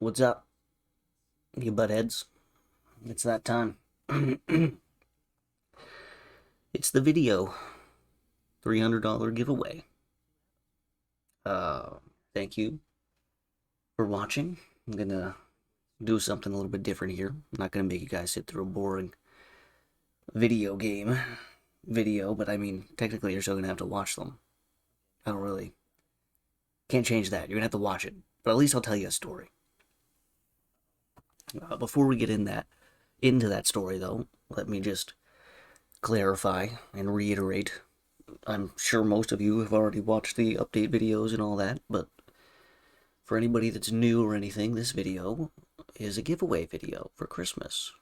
What's up, you buttheads? It's that time. It's the video $300 giveaway. Uh, Thank you for watching. I'm gonna do something a little bit different here. I'm not gonna make you guys sit through a boring video game video, but I mean, technically, you're still gonna have to watch them. I don't really can't change that. You're gonna have to watch it, but at least I'll tell you a story. Before we get into that story, though, let me just clarify and reiterate. I'm sure most of you have already watched the update videos and all that, but for anybody that's new or anything, this video is a giveaway video for Christmas.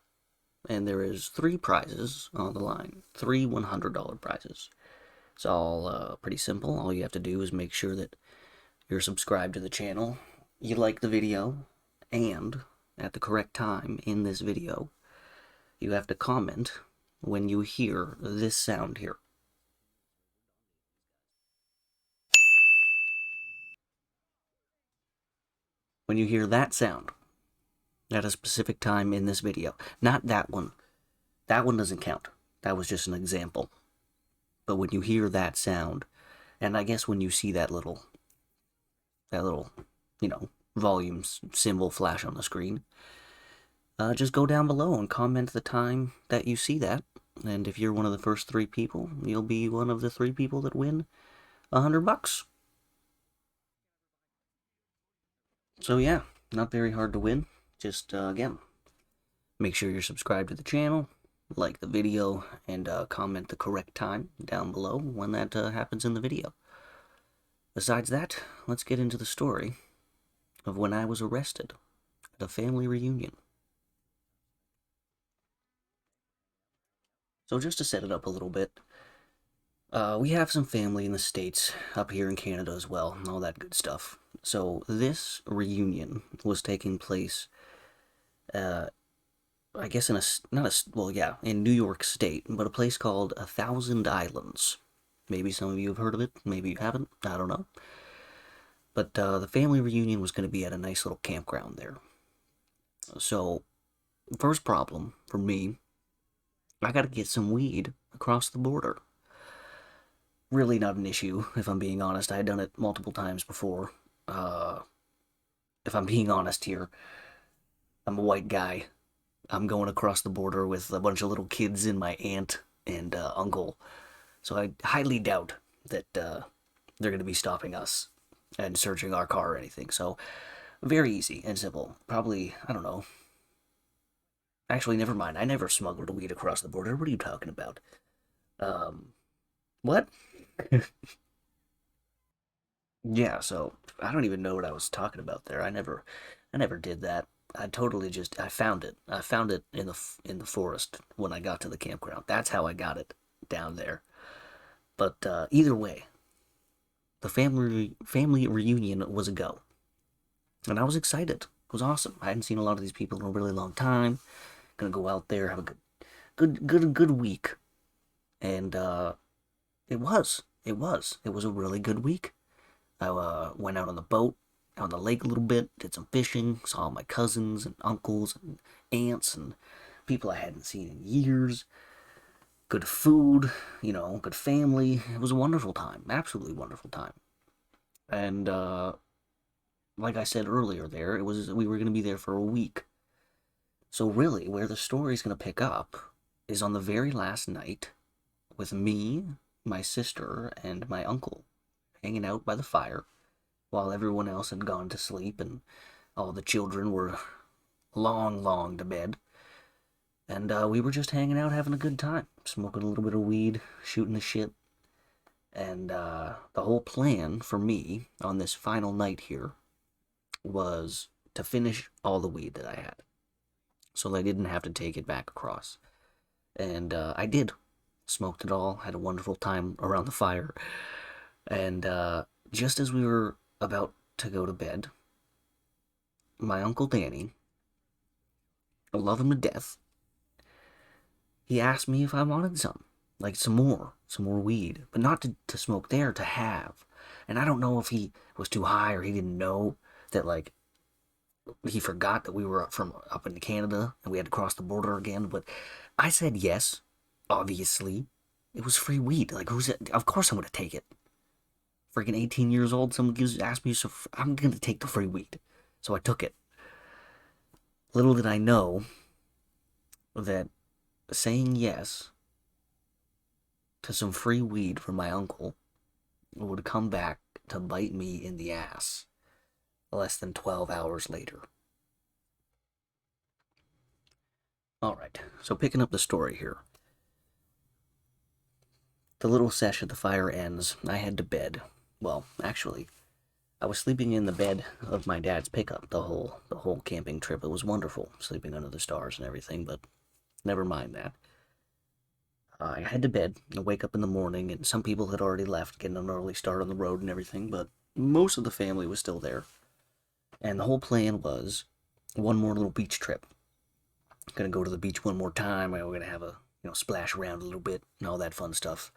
And there is 3 prizes on the line. 3 $100 prizes. It's all pretty simple. All you have to do is make sure that you're subscribed to the channel, you like the video, and at the correct time in this video, you have to comment when you hear this sound here. When you hear that sound at a specific time in this video, not that one. That one doesn't count. That was just an example. But when you hear that sound, and I guess when you see that little, you know, volume symbol flash on the screen, just go down below and comment the time that you see that. And if you're one of the first 3 people, you'll be one of the 3 people that win $100. So yeah, not very hard to win. Just, again, make sure you're subscribed to the channel, like the video, and comment the correct time down below when that happens in the video. Besides that, let's get into the story of when I was arrested at a family reunion. So just to set it up a little bit, we have some family in the States, up here in Canada as well, and all that good stuff. So this reunion was taking place, I guess in New York State, but a place called 1,000 Islands. Maybe some of you have heard of it, maybe you haven't, I don't know. But the family reunion was going to be at a nice little campground there. So, first problem for me, I got to get some weed across the border. Really not an issue, if I'm being honest. I had done it multiple times before. If I'm being honest here, I'm a white guy. I'm going across the border with a bunch of little kids and my aunt and uncle. So I highly doubt that they're going to be stopping us and searching our car or anything. So very easy and simple. Probably, I don't know. Actually, never mind. I never smuggled weed across the border. What are you talking about? Um, what? Yeah, so I don't even know what I was talking about there. I never did that. I found it. I found it in the forest when I got to the campground. That's how I got it down there. But either way, the family reunion was a go, and I was excited. It was awesome. I hadn't seen a lot of these people in a really long time. Gonna go out there, have a good week, and it was a really good week. I went out on the boat, on the lake a little bit, did some fishing, saw my cousins and uncles and aunts and people I hadn't seen in years. Good food, good family. It was a wonderful time, absolutely wonderful time. And like I said earlier, we were gonna be there for a week. So really, where the story's gonna pick up is on the very last night with me, my sister, and my uncle hanging out by the fire while everyone else had gone to sleep and all the children were long to bed. And we were just hanging out, having a good time, smoking a little bit of weed, shooting the shit. And the whole plan for me on this final night here was to finish all the weed that I had so that I didn't have to take it back across. And I did. Smoked it all, had a wonderful time around the fire. And just as we were about to go to bed, my Uncle Danny, I love him to death, he asked me if I wanted some. Like some more weed. But not to smoke there, to have. And I don't know if he was too high or he didn't know that, like, he forgot that we were up in Canada and we had to cross the border again. But I said yes, obviously. It was free weed. Like, who's it? Of course I'm gonna take it. Freaking 18 years old, someone asked me, so I'm gonna take the free weed. So I took it. Little did I know that saying yes to some free weed from my uncle would come back to bite me in the ass less than 12 hours later. Alright, so picking up the story here. The little sesh at the fire ends. I head to bed. Well, actually, I was sleeping in the bed of my dad's pickup the whole camping trip. It was wonderful, sleeping under the stars and everything, but never mind that. I head to bed and wake up in the morning, and some people had already left, getting an early start on the road and everything, but most of the family was still there. And the whole plan was one more little beach trip. Gonna go to the beach one more time. We're gonna have a splash around a little bit and all that fun stuff.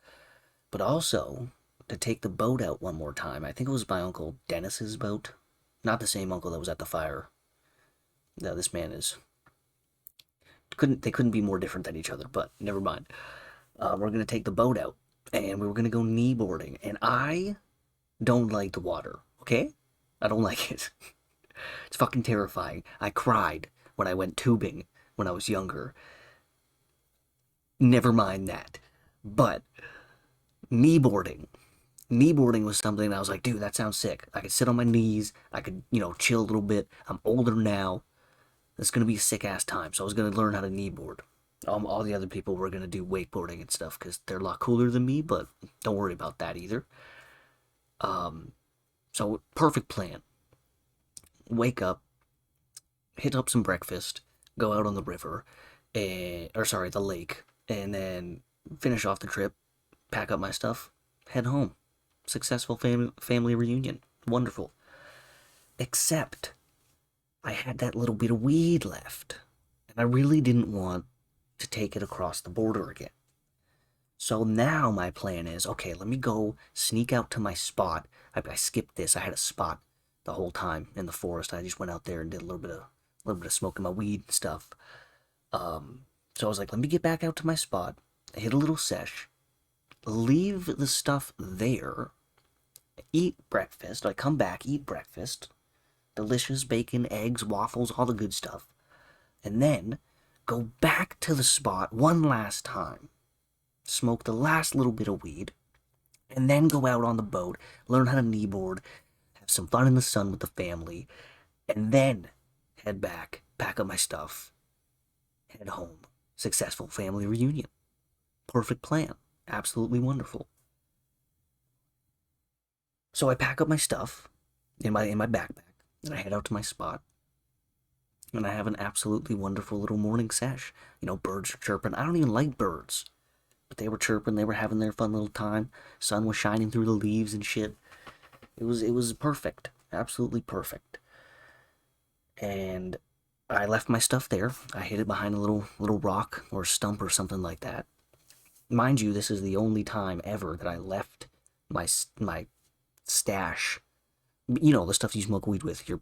But also to take the boat out one more time. I think it was my uncle Dennis's boat, not the same uncle that was at the fire. No, this man is couldn't be more different than each other. But never mind. We're gonna take the boat out and we were gonna go kneeboarding. And I don't like the water. Okay, I don't like it. It's fucking terrifying. I cried when I went tubing when I was younger. Never mind that. But kneeboarding. Kneeboarding was something that I was like, dude, that sounds sick. I could sit on my knees. I could, chill a little bit. I'm older now. It's going to be a sick ass time. So I was going to learn how to kneeboard. All the other people were going to do wakeboarding and stuff because they're a lot cooler than me, but don't worry about that either. So, perfect plan. Wake up, hit up some breakfast, go out on the river, the lake, and then finish off the trip, pack up my stuff, head home. Successful family reunion. Wonderful. Except, I had that little bit of weed left, and I really didn't want to take it across the border again. So now my plan is, okay, let me go sneak out to my spot. I skipped this. I had a spot the whole time in the forest. I just went out there and did a little bit of smoking my weed and stuff. So I was like, let me get back out to my spot, hit a little sesh, leave the stuff there, eat breakfast. I come back, eat breakfast, delicious bacon, eggs, waffles, all the good stuff, and then go back to the spot one last time, smoke the last little bit of weed, and then go out on the boat, learn how to kneeboard, have some fun in the sun with the family, and then head back, pack up my stuff, head home. Successful family reunion. Perfect plan. Absolutely wonderful. So I pack up my stuff in my backpack, and I head out to my spot, and I have an absolutely wonderful little morning sesh. Birds are chirping. I don't even like birds, but they were chirping. They were having their fun little time. Sun was shining through the leaves and shit. It was perfect. Absolutely perfect. And I left my stuff there. I hid it behind a little rock or stump or something like that. Mind you, this is the only time ever that I left my stash. The stuff you smoke weed with, your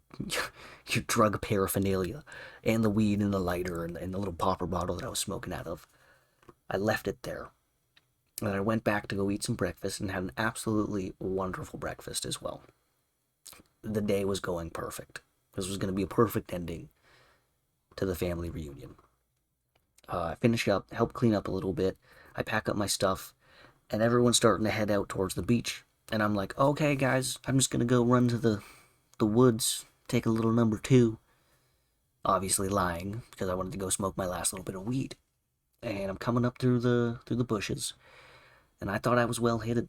your drug paraphernalia, and the weed and the lighter and the little popper bottle that I was smoking out of. I left it there. And I went back to go eat some breakfast and had an absolutely wonderful breakfast as well. The day was going perfect. This was going to be a perfect ending to the family reunion. I finish up, help clean up a little bit. I pack up my stuff, and everyone's starting to head out towards the beach. And I'm like, okay, guys, I'm just going to go run to the woods, take a little number two. Obviously lying, because I wanted to go smoke my last little bit of weed. And I'm coming up through the bushes, and I thought I was well hidden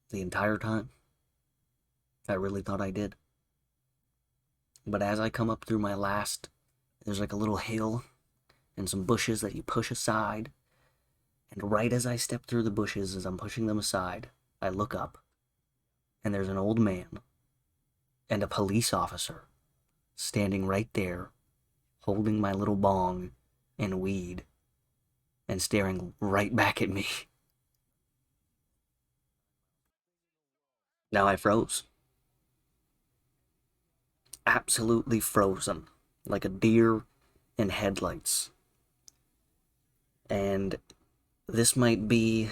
the entire time. I really thought I did. But as I come up through there's like a little hill and some bushes that you push aside. And right as I step through the bushes, as I'm pushing them aside, I look up, and there's an old man and a police officer standing right there, holding my little bong and weed, and staring right back at me. Now I froze. absolutely frozen, like a deer in headlights. And this might be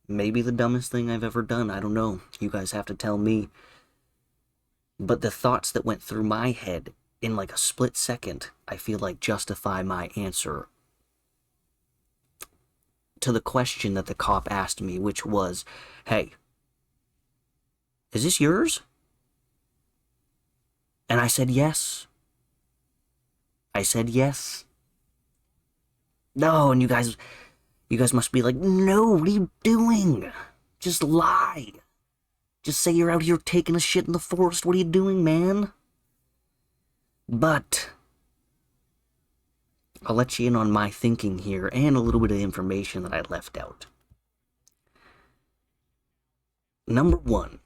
maybe the dumbest thing I've ever done. I don't know. You guys have to tell me. But the thoughts that went through my head in like a split second, I feel like justify my answer to the question that the cop asked me, which was, hey, is this yours? And I said yes. I said yes. No, and you guys must be like, no, what are you doing? Just lie. Just say you're out here taking a shit in the forest. What are you doing, man? But I'll let you in on my thinking here and a little bit of information that I left out. Number one,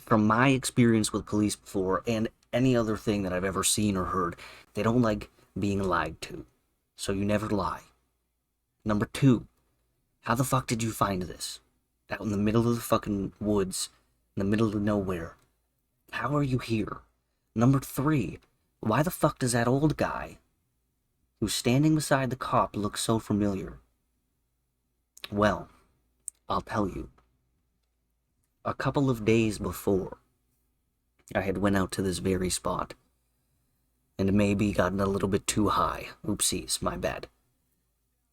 from my experience with police before and any other thing that I've ever seen or heard, they don't like being lied to. So you never lie. Number two, how the fuck did you find this? Out in the middle of the fucking woods, in the middle of nowhere. How are you here? Number three, why the fuck does that old guy who's standing beside the cop look so familiar? Well, I'll tell you. A couple of days before, I had went out to this very spot and maybe gotten a little bit too high. Oopsies, my bad.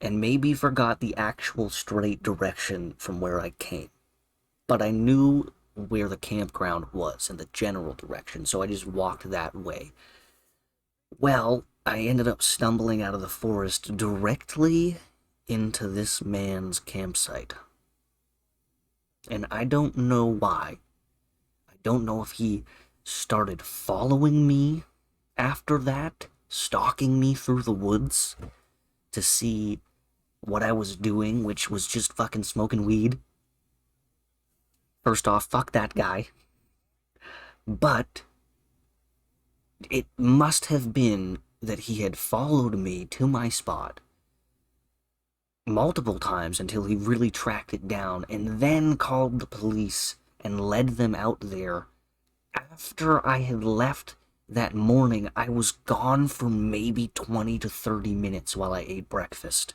And maybe forgot the actual straight direction from where I came. But I knew where the campground was in the general direction, so I just walked that way. Well, I ended up stumbling out of the forest directly into this man's campsite. And I don't know why. I don't know if he started following me after that, stalking me through the woods to see what I was doing, which was just fucking smoking weed. First off, fuck that guy. But it must have been that he had followed me to my spot multiple times until he really tracked it down and then called the police and led them out there. After I had left that morning, I was gone for maybe 20 to 30 minutes while I ate breakfast.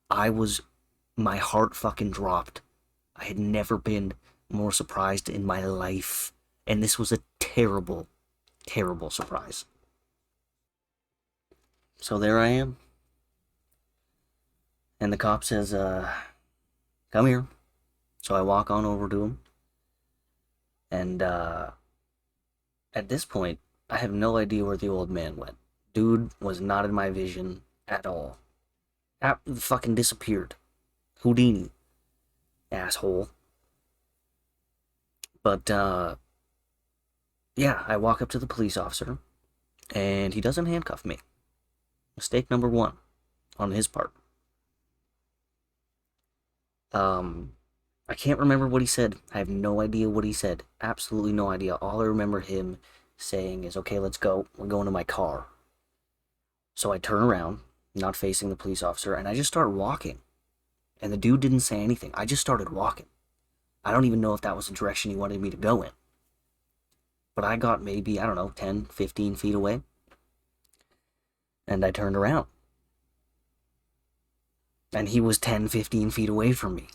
My heart fucking dropped. I had never been more surprised in my life. And this was a terrible, terrible surprise. So there I am. And the cop says, come here. So I walk on over to him. And, at this point, I have no idea where the old man went. Dude was not in my vision at all. Fucking disappeared. Houdini. Asshole. But, yeah, I walk up to the police officer, and he doesn't handcuff me. Mistake number one on his part. I can't remember what he said. I have no idea what he said. Absolutely no idea. All I remember him saying is, okay, let's go. We're going to my car. So I turn around, not facing the police officer, and I just start walking. And the dude didn't say anything. I just started walking. I don't even know if that was the direction he wanted me to go in. But I got maybe, 10, 15 feet away. And I turned around. And he was 10, 15 feet away from me.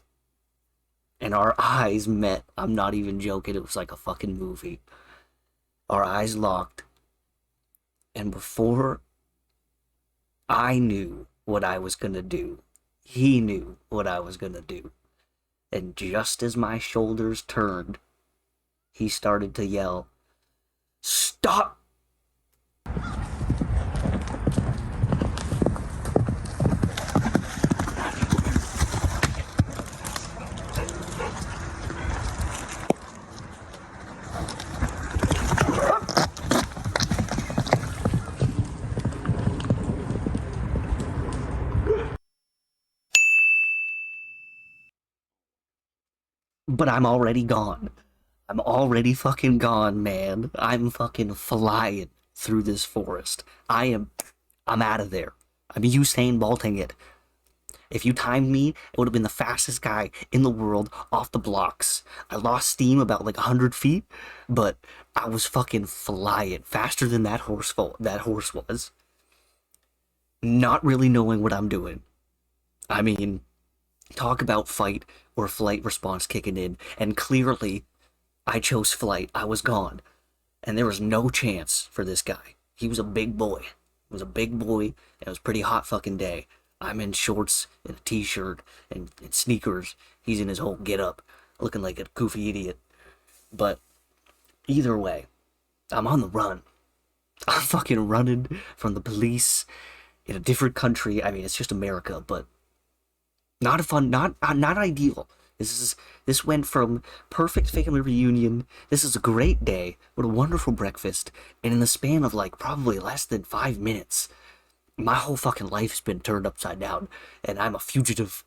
And our eyes met. I'm not even joking. It was like a fucking movie. Our eyes locked. And before I knew what I was gonna do, he knew what I was gonna do. And just as my shoulders turned, he started to yell, "Stop!" But I'm already gone. I'm already fucking gone, man. I'm fucking flying through this forest. I'm out of there. I'm Usain Bolting it. If you timed me, it would have been the fastest guy in the world off the blocks. I lost steam about like 100 feet, but I was fucking flying faster than that horse was. Not really knowing what I'm doing. I mean, talk about fight or flight response kicking in, and clearly I chose flight. I was gone, and there was no chance for this guy. He was a big boy. He was a big boy, and it was a pretty hot fucking day. I'm in shorts and a t-shirt and sneakers. He's in his whole get-up, looking like a goofy idiot. But either way, I'm on the run. I'm fucking running from the police in a different country. I mean, it's just America, but not a fun, not ideal. This went from perfect family reunion. This is a great day. What a wonderful breakfast. And in the span of like probably less than 5 minutes, my whole fucking life has been turned upside down, and I'm a fugitive,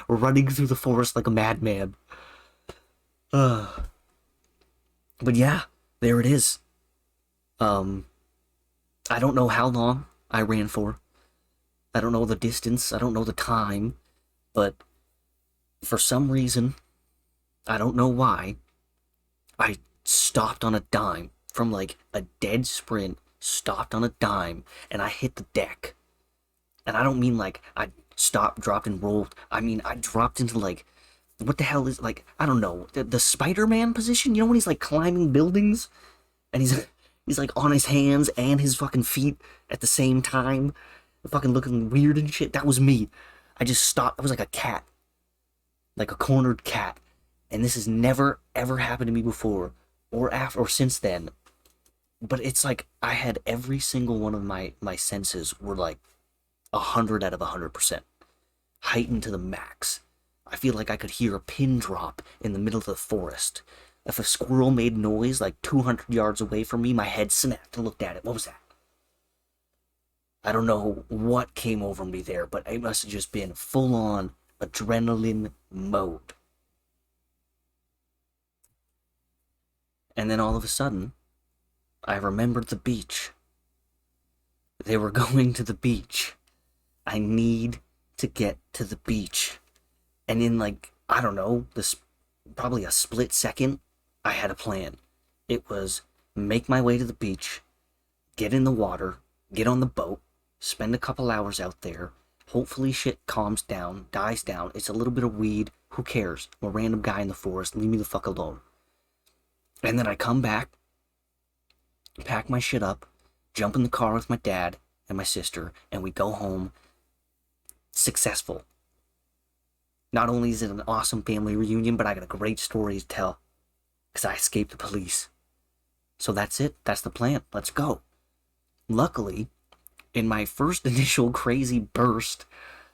running through the forest like a madman. But yeah, there it is. I don't know how long I ran for. I don't know the distance. I don't know the time, but for some reason, I don't know why, I stopped on a dime from like a dead sprint, stopped on a dime, and I hit the deck. And I don't mean like I stopped, dropped, and rolled. I mean I dropped into like, what the hell is, like, I don't know, the Spider-Man position? You know when he's like climbing buildings and he's like on his hands and his fucking feet at the same time, fucking looking weird and shit? That was me. I just stopped. I was like a cat, like a cornered cat. And this has never ever happened to me before or after or since then. But it's like I had every single one of my senses were like 100 out of 100%, heightened to the max. I feel like I could hear a pin drop in the middle of the forest. If a squirrel made noise like 200 yards away from me, my head snapped and looked at it. What was that? I don't know what came over me there, but it must have just been full on adrenaline mode. And then all of a sudden, I remembered the beach. They were going to the beach. I need to get to the beach. And in like, I don't know, this probably a split second, I had a plan. It was make my way to the beach, get in the water, get on the boat, spend a couple hours out there. Hopefully shit calms down, dies down. It's a little bit of weed. Who cares? I'm a random guy in the forest. Leave me the fuck alone. And then I come back, pack my shit up, jump in the car with my dad and my sister, and we go home successful. Not only is it an awesome family reunion, but I got a great story to tell because I escaped the police. So that's it. That's the plan. Let's go. Luckily, in my first initial crazy burst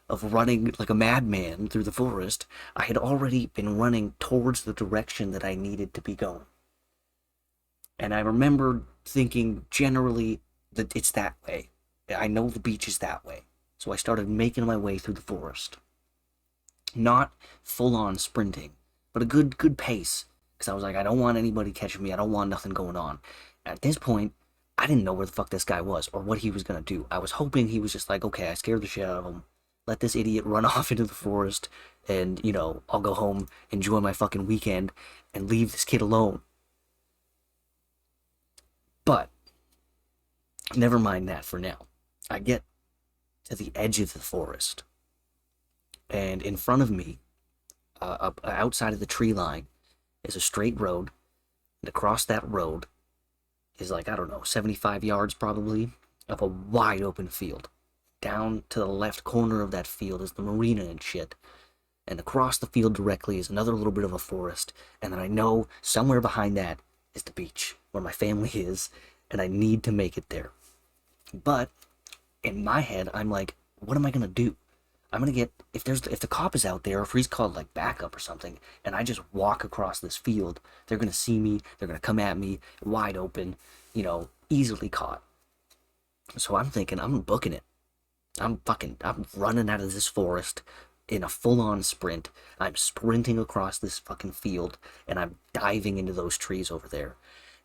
of running like a madman through the forest, I had already been running towards the direction that I needed to be going. And I remember thinking generally that it's that way. I know the beach is that way. So I started making my way through the forest. Not full-on sprinting, but a good pace. Because I was like, I don't want anybody catching me. I don't want nothing going on. At this point, I didn't know where the fuck this guy was or what he was going to do. I was hoping he was just like, okay, I scared the shit out of him. Let this idiot run off into the forest and, you know, I'll go home, enjoy my fucking weekend, and leave this kid alone. But, never mind that for now. I get to the edge of the forest. And in front of me, outside of the tree line, is a straight road. And across that road is like, I don't know, 75 yards probably, of a wide open field. Down to the left corner of that field is the marina and shit. And across the field directly is another little bit of a forest. And then I know somewhere behind that is the beach, where my family is, and I need to make it there. But in my head, I'm like, what am I gonna do? I'm gonna get, if the cop is out there, or if he's called like backup or something, and I just walk across this field, they're gonna see me, they're gonna come at me, wide open, you know, easily caught. So I'm thinking, I'm booking it. I'm running out of this forest in a full-on sprint. I'm sprinting across this fucking field, and I'm diving into those trees over there.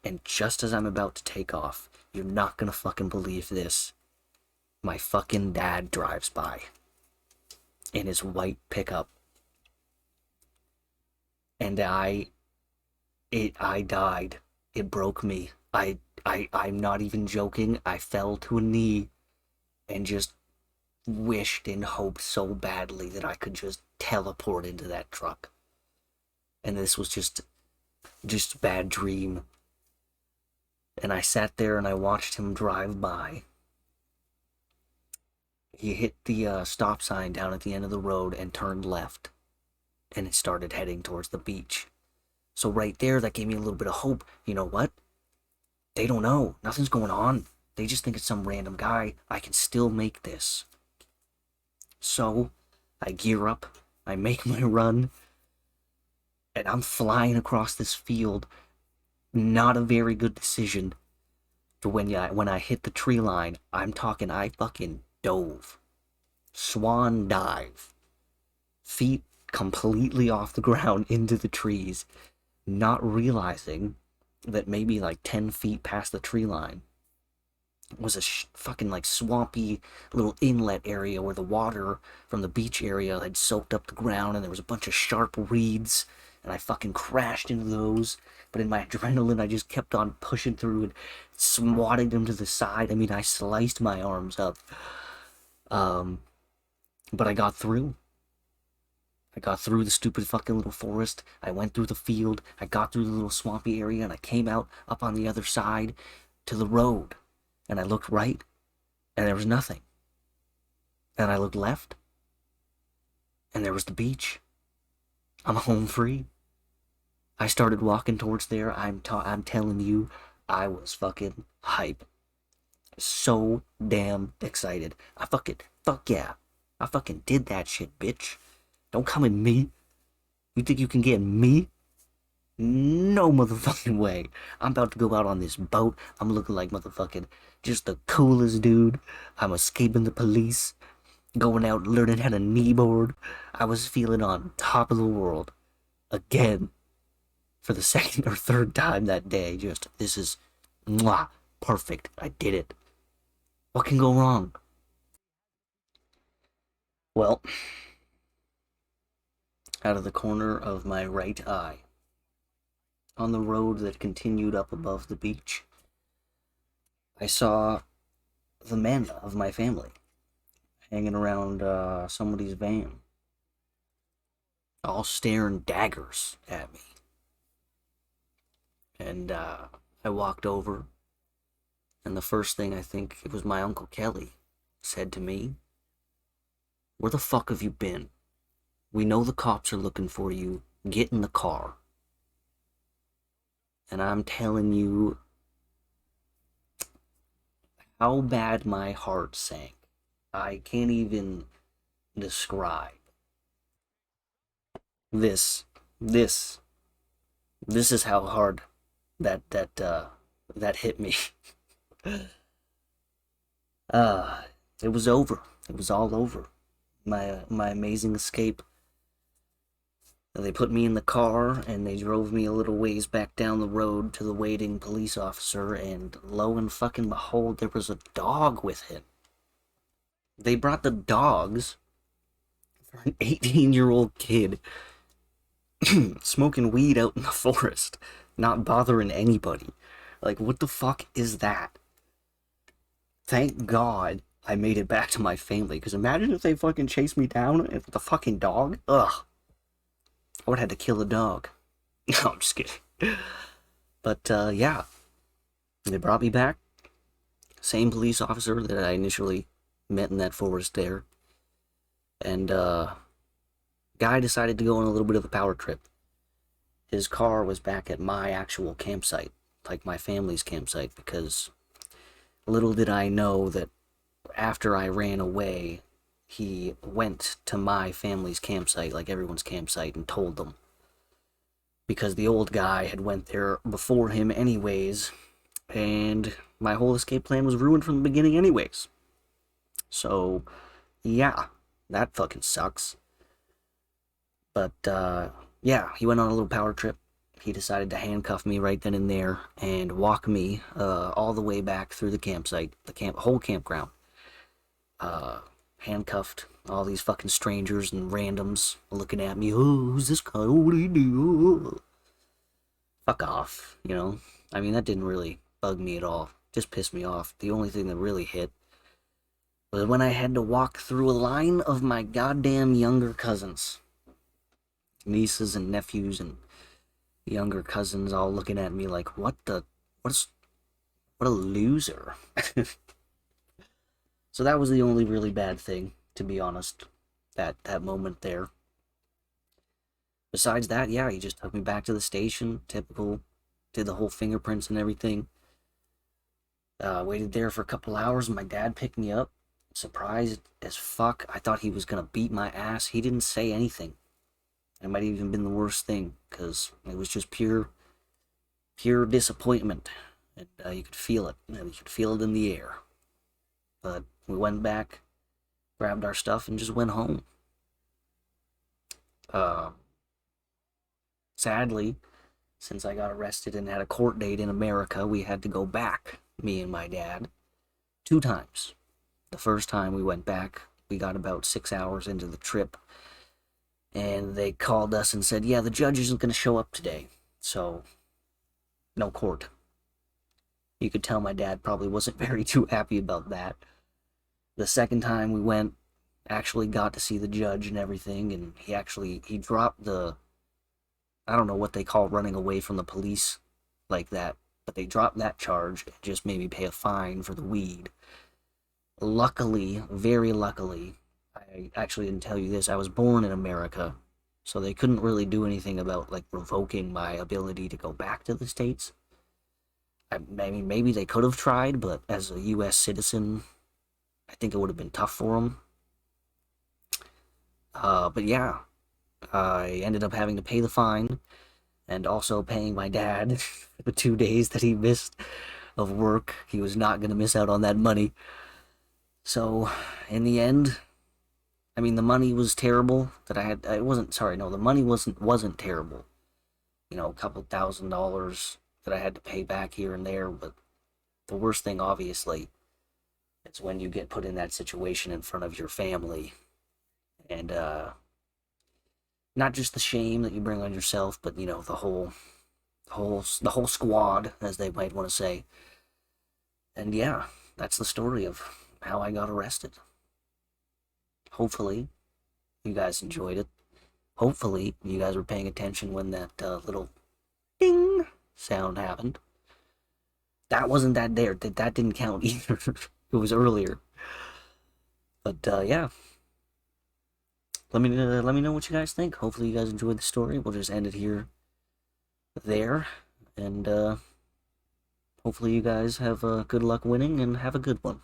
And just as I'm about to take off, you're not gonna fucking believe this. My fucking dad drives by. in his white pickup. And I died. It broke me. I'm not even joking. I fell to a knee and just wished and hoped so badly that I could just teleport into that truck. And this was just a bad dream. And I sat there and I watched him drive by. He hit the stop sign down at the end of the road and turned left. And it started heading towards the beach. So right there, that gave me a little bit of hope. You know what? They don't know. Nothing's going on. They just think it's some random guy. I can still make this. So, I gear up. I make my run. And I'm flying across this field. Not a very good decision. But when I hit the tree line, I'm talking I fucking dove. Swan dive. Feet completely off the ground into the trees. Not realizing that maybe like 10 feet past the tree line was a fucking like swampy little inlet area where the water from the beach area had soaked up the ground, and there was a bunch of sharp reeds, and I fucking crashed into those. But in my adrenaline, I just kept on pushing through and swatting them to the side. I mean, I sliced my arms up. But I got through. I got through the stupid fucking little forest. I went through the field. I got through the little swampy area, and I came out up on the other side to the road. And I looked right, and there was nothing. And I looked left, and there was the beach. I'm home free. I started walking towards there. I'm telling you, I was fucking hype. So damn excited. Fuck yeah. I fucking did that shit, bitch. Don't come at me. You think you can get me? No motherfucking way. I'm about to go out on this boat. I'm looking like motherfucking just the coolest dude. I'm escaping the police. Going out learning how to kneeboard. I was feeling on top of the world. Again. For the second or third time that day. Just, this is mwah, perfect. I did it. What can go wrong? Well, out of the corner of my right eye, on the road that continued up above the beach, I saw the men of my family hanging around somebody's van, all staring daggers at me. And I walked over, and the first thing, I think it was my Uncle Kelly, said to me, "Where the fuck have you been? We know the cops are looking for you. Get in the car." And I'm telling you how bad my heart sank. I can't even describe. This is how hard that hit me. It was over. It was all over. My amazing escape. They put me in the car, and they drove me a little ways back down the road to the waiting police officer, and lo and fucking behold, there was a dog with him. They brought the dogs for an 18-year-old kid smoking weed out in the forest, not bothering anybody. Like, what the fuck is that? Thank God I made it back to my family, because imagine if they fucking chased me down with the fucking dog. Ugh. I would have had to kill the dog. No, I'm just kidding. But, yeah. They brought me back. Same police officer that I initially met in that forest there. And, guy decided to go on a little bit of a power trip. His car was back at my actual campsite, like my family's campsite, because little did I know that after I ran away, he went to my family's campsite, like everyone's campsite, and told them. Because the old guy had went there before him anyways, and my whole escape plan was ruined from the beginning anyways. So, yeah, that fucking sucks. But, yeah, he went on a little power trip. He decided to handcuff me right then and there and walk me all the way back through the campsite, whole campground. Handcuffed All these fucking strangers and randoms looking at me. Oh, who's this guy? Oh, what do you do? Fuck off, you know? I mean, that didn't really bug me at all. Just pissed me off. The only thing that really hit was when I had to walk through a line of my goddamn younger cousins. Nieces and nephews and younger cousins all looking at me like, what a loser. So that was the only really bad thing, to be honest, that moment there. Besides that, yeah, he just took me back to the station, typical, did the whole fingerprints and everything. Waited there for a couple hours, and my dad picked me up. Surprised as fuck. I thought he was gonna beat my ass. He didn't say anything. It might have even been the worst thing, because it was just pure disappointment. And you could feel it. You could feel it in the air. But we went back, grabbed our stuff, and just went home. Sadly, since I got arrested and had a court date in America, we had to go back, me and my dad, 2 times. The first time we went back, we got about 6 hours into the trip, and they called us and said, yeah, the judge isn't going to show up today, so no court. You could tell my dad probably wasn't very too happy about that. The second time we went, actually got to see the judge and everything, and he dropped the, I don't know what they call running away from the police like that, but they dropped that charge and just made me pay a fine for the weed. Luckily, very luckily, I actually didn't tell you this, I was born in America, so they couldn't really do anything about, like, revoking my ability to go back to the States. I mean, maybe they could have tried, but as a U.S. citizen, I think it would have been tough for them. But yeah, I ended up having to pay the fine, and also paying my dad for the 2 days that he missed of work. He was not going to miss out on that money. So, in the end, I mean, the money was terrible that I had. It wasn't, sorry, no, the money wasn't terrible. You know, a couple $1,000s that I had to pay back here and there, but the worst thing, obviously, is when you get put in that situation in front of your family, and not just the shame that you bring on yourself, but you know, the whole squad, as they might want to say. And yeah, that's the story of how I got arrested. Hopefully, you guys enjoyed it. Hopefully, you guys were paying attention when that little ding sound happened. That wasn't that there. That didn't count either. It was earlier. But yeah, let me know what you guys think. Hopefully, you guys enjoyed the story. We'll just end it here, there, and hopefully, you guys have good luck winning and have a good one.